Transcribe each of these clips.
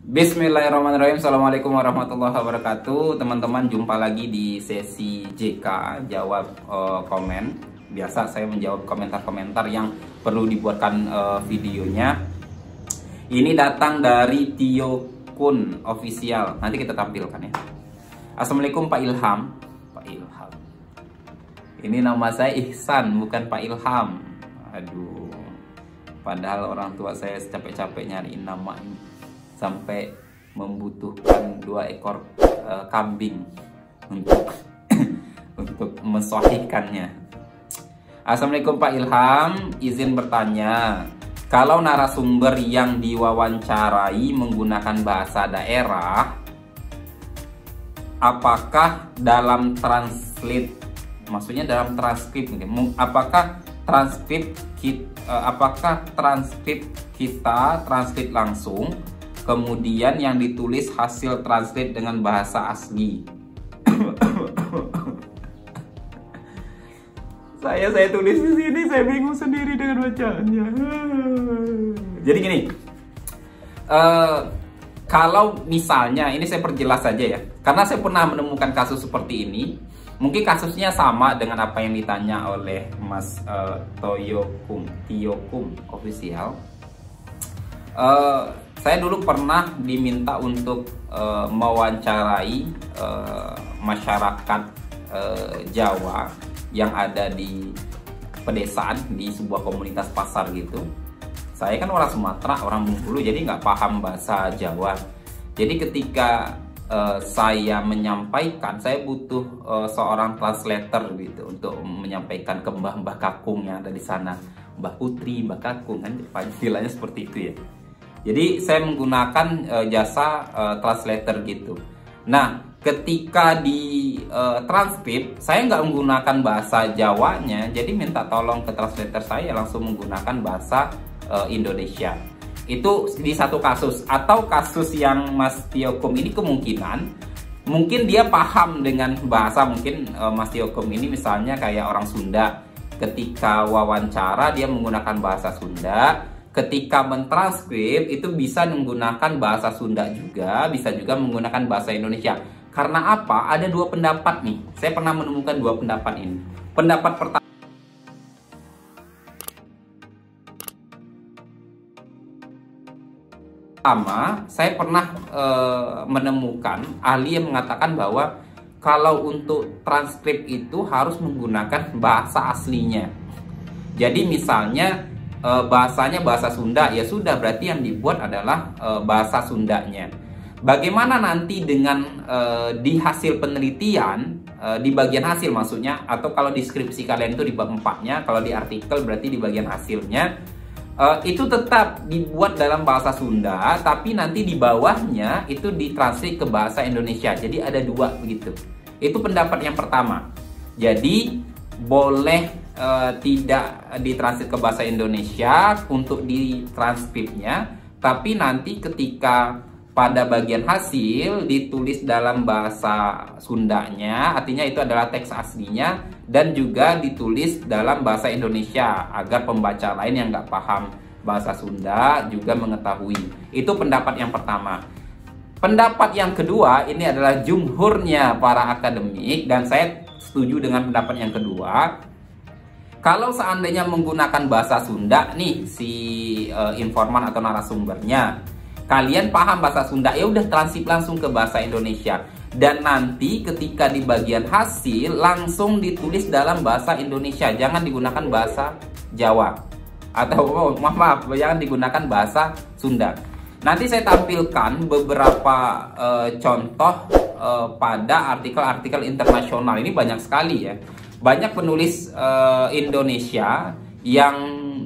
Bismillahirrahmanirrahim. Assalamualaikum warahmatullahi wabarakatuh. Teman-teman, jumpa lagi di sesi JK jawab komen. Biasa saya menjawab komentar-komentar yang perlu dibuatkan videonya. Ini datang dari Tio Kun Official. Nanti kita tampilkan ya. Assalamualaikum Pak Ilham. Pak Ilham. Ini nama saya Ihsan, bukan Pak Ilham. Aduh. Padahal orang tua saya capek-capek nyariin nama ini, sampai membutuhkan 2 ekor kambing untuk untuk mensahihkannya. Assalamualaikum Pak Ilham, izin bertanya, kalau narasumber yang diwawancarai menggunakan bahasa daerah, apakah dalam translate, maksudnya dalam transkrip, apakah transkrip kita translate langsung, kemudian yang ditulis hasil translate dengan bahasa asli? saya tulis di sini, saya bingung sendiri dengan bacaannya. Jadi gini, kalau misalnya ini saya perjelas saja ya, karena saya pernah menemukan kasus seperti ini. Mungkin kasusnya sama dengan apa yang ditanya oleh Mas Tio Kun Official. Saya dulu pernah diminta untuk mewawancarai masyarakat Jawa yang ada di pedesaan, di sebuah komunitas pasar gitu. Saya kan orang Sumatera, orang Bengkulu, jadi nggak paham bahasa Jawa. Jadi ketika saya menyampaikan, saya butuh seorang translator gitu untuk menyampaikan ke mbah-mbah kakung yang ada di sana, Mbah Putri, Mbah Kakung, kan panggilannya seperti itu ya. Jadi saya menggunakan jasa translator gitu. Nah, ketika di transkrip saya nggak menggunakan bahasa Jawanya, jadi minta tolong ke translator saya langsung menggunakan bahasa Indonesia. Itu di satu kasus. Atau kasus yang Mas Tiokum ini kemungkinan mungkin dia paham dengan bahasa, mungkin Mas Tiokum ini misalnya kayak orang Sunda, ketika wawancara dia menggunakan bahasa Sunda, ketika mentranskrip itu bisa menggunakan bahasa Sunda juga, bisa juga menggunakan bahasa Indonesia. Karena apa? Ada 2 pendapat nih. Saya pernah menemukan 2 pendapat ini. Pendapat pertama, saya pernah menemukan ahli yang mengatakan bahwa kalau untuk transkrip itu harus menggunakan bahasa aslinya. Jadi misalnya bahasanya bahasa Sunda, ya sudah, berarti yang dibuat adalah bahasa Sundanya. Bagaimana nanti dengan di hasil penelitian, di bagian hasil maksudnya, atau kalau deskripsi kalian itu di bab 4-nya, kalau di artikel berarti di bagian hasilnya, itu tetap dibuat dalam bahasa Sunda, tapi nanti di bawahnya itu ditranslate ke bahasa Indonesia. Jadi ada 2 begitu. Itu pendapat yang pertama. Jadi boleh tidak ditranslate ke bahasa Indonesia untuk ditranskripnya, tapi nanti ketika pada bagian hasil ditulis dalam bahasa Sundanya, artinya itu adalah teks aslinya, dan juga ditulis dalam bahasa Indonesia agar pembaca lain yang nggak paham bahasa Sunda juga mengetahui. Itu pendapat yang pertama. Pendapat yang kedua, ini adalah jumhurnya para akademik, dan saya setuju dengan pendapat yang kedua. Kalau seandainya menggunakan bahasa Sunda nih si informan atau narasumbernya, kalian paham bahasa Sunda, ya udah transkrip langsung ke bahasa Indonesia, dan nanti ketika di bagian hasil langsung ditulis dalam bahasa Indonesia, jangan digunakan bahasa Jawa, atau maaf, jangan digunakan bahasa Sunda. Nanti saya tampilkan beberapa contoh pada artikel-artikel internasional. Ini banyak sekali ya, banyak penulis Indonesia yang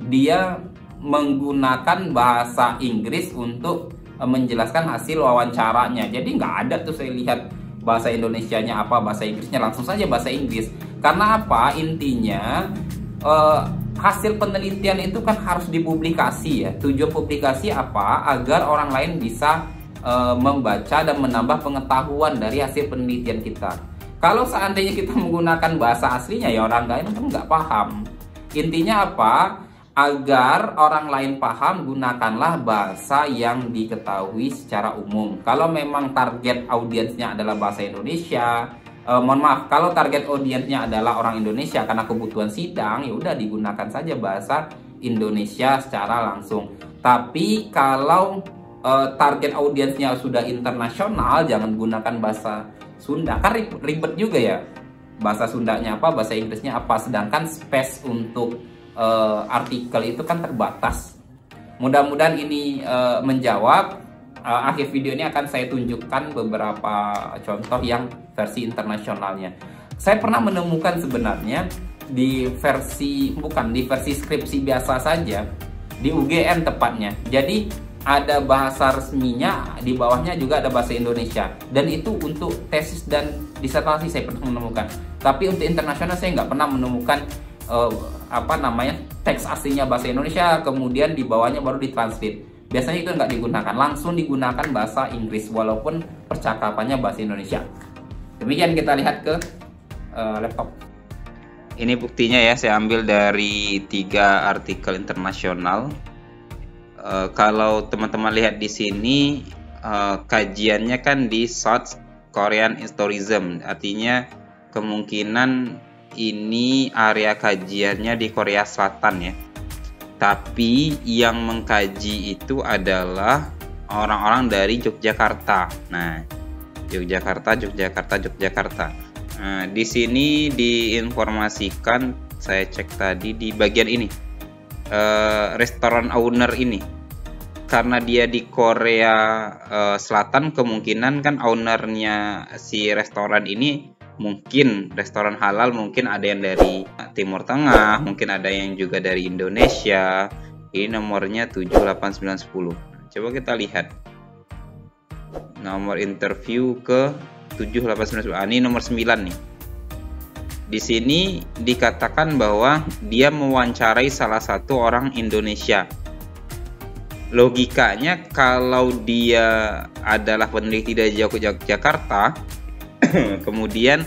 dia menggunakan bahasa Inggris untuk menjelaskan hasil wawancaranya. Jadi nggak ada tuh saya lihat bahasa Indonesianya apa, bahasa Inggrisnya, langsung saja bahasa Inggris. Karena apa? Intinya hasil penelitian itu kan harus dipublikasi ya. Tujuan publikasi apa? Agar orang lain bisa membaca dan menambah pengetahuan dari hasil penelitian kita. Kalau seandainya kita menggunakan bahasa aslinya, ya orang lain kan nggak paham. Intinya apa? Agar orang lain paham, gunakanlah bahasa yang diketahui secara umum. Kalau memang target audiensnya adalah bahasa Indonesia, mohon maaf, kalau target audiensnya adalah orang Indonesia karena kebutuhan sidang, ya udah digunakan saja bahasa Indonesia secara langsung. Tapi kalau target audiensnya sudah internasional, jangan gunakan bahasa Sunda. Kan ribet juga ya. Bahasa Sundanya apa, bahasa Inggrisnya apa, sedangkan space untuk artikel itu kan terbatas. Mudah-mudahan ini menjawab. Akhir video ini akan saya tunjukkan beberapa contoh yang versi internasionalnya. Saya pernah menemukan sebenarnya di versi skripsi biasa saja, di UGM tepatnya. Jadi ada bahasa resminya, di bawahnya juga ada bahasa Indonesia, dan itu untuk tesis dan disertasi saya pernah menemukan. Tapi untuk internasional saya nggak pernah menemukan teks aslinya bahasa Indonesia, kemudian di bawahnya baru ditranslate. Biasanya itu nggak digunakan, langsung digunakan bahasa Inggris walaupun percakapannya bahasa Indonesia. Demikian, kita lihat ke laptop. Ini buktinya ya, saya ambil dari 3 artikel internasional. Kalau teman-teman lihat di sini, kajiannya kan di South Korean Historism, artinya kemungkinan ini area kajiannya di Korea Selatan ya. Tapi yang mengkaji itu adalah orang-orang dari Yogyakarta. Nah, Yogyakarta. Nah, di sini diinformasikan, saya cek tadi di bagian ini, restoran owner ini, karena dia di Korea Selatan, kemungkinan kan ownernya si restoran ini mungkin restoran halal, mungkin ada yang dari Timur Tengah, mungkin ada yang juga dari Indonesia. Ini nomornya 78910. Coba kita lihat nomor interview ke 78910. Ini nomor 9 nih. Di sini dikatakan bahwa dia mewawancarai salah satu orang Indonesia. Logikanya kalau dia adalah peneliti dari Jakarta, kemudian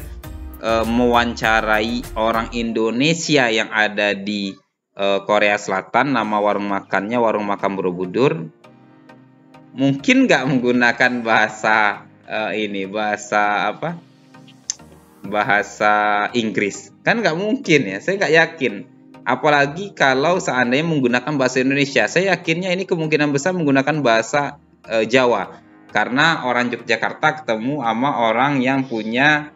mewawancarai orang Indonesia yang ada di Korea Selatan, nama warung makannya Warung Makan Borobudur, mungkin nggak menggunakan bahasa bahasa Inggris, kan nggak mungkin ya, saya nggak yakin. Apalagi kalau seandainya menggunakan bahasa Indonesia, saya yakinnya ini kemungkinan besar menggunakan bahasa Jawa. Karena orang Yogyakarta ketemu sama orang yang punya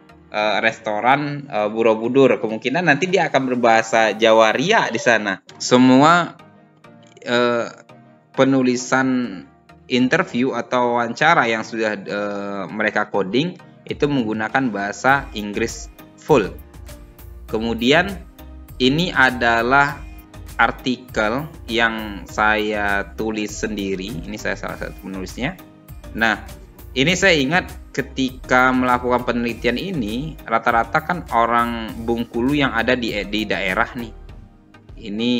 restoran Borobudur, kemungkinan nanti dia akan berbahasa Jawa Ria di sana. Semua penulisan interview atau wawancara yang sudah mereka coding itu menggunakan bahasa Inggris full. Kemudian ini adalah artikel yang saya tulis sendiri. Ini saya salah satu penulisnya. Nah, ini saya ingat ketika melakukan penelitian ini, rata-rata kan orang Bengkulu yang ada di daerah nih. Ini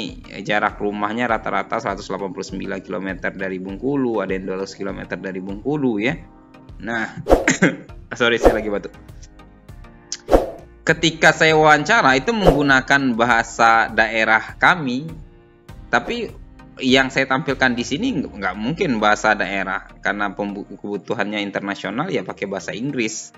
jarak rumahnya rata-rata 189 km dari Bengkulu, ada yang 200 km dari Bengkulu ya. Nah, sorry saya lagi batuk. Ketika saya wawancara itu menggunakan bahasa daerah kami, tapi yang saya tampilkan di sini nggak mungkin bahasa daerah karena kebutuhannya internasional ya pakai bahasa Inggris.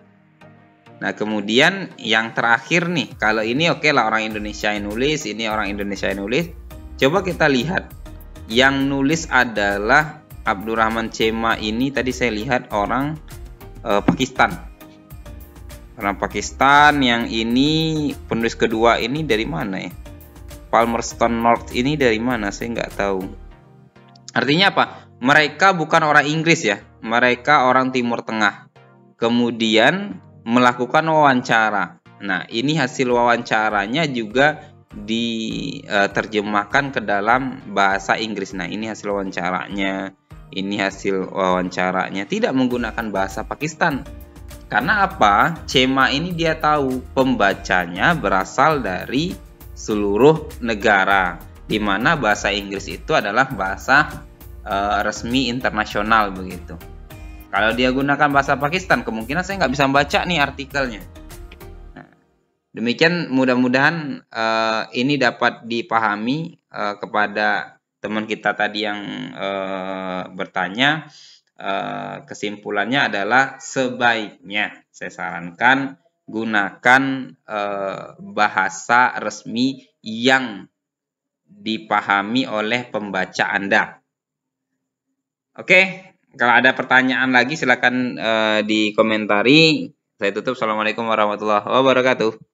Nah, kemudian yang terakhir nih, kalau ini oke lah orang Indonesia yang nulis, ini orang Indonesia yang nulis. Coba kita lihat, yang nulis adalah Abdurrahman Cema ini tadi saya lihat orang Pakistan. Orang Pakistan, yang ini penulis kedua ini dari mana ya? Palmerston North ini dari mana? Saya nggak tahu. Artinya apa? Mereka bukan orang Inggris ya. Mereka orang Timur Tengah. Kemudian melakukan wawancara. Nah, ini hasil wawancaranya juga diterjemahkan ke dalam bahasa Inggris. Nah, ini hasil wawancaranya. Ini hasil wawancaranya. Tidak menggunakan bahasa Pakistan. Karena apa? Cema ini dia tahu pembacanya berasal dari seluruh negara, di mana bahasa Inggris itu adalah bahasa resmi internasional begitu. Kalau dia gunakan bahasa Pakistan, kemungkinan saya nggak bisa baca nih artikelnya. Nah, Demikian mudah-mudahan ini dapat dipahami kepada teman kita tadi yang bertanya. Kesimpulannya adalah sebaiknya saya sarankan gunakan bahasa resmi yang dipahami oleh pembaca Anda. Oke, kalau ada pertanyaan lagi silakan dikomentari. Saya tutup. Assalamualaikum warahmatullahi wabarakatuh.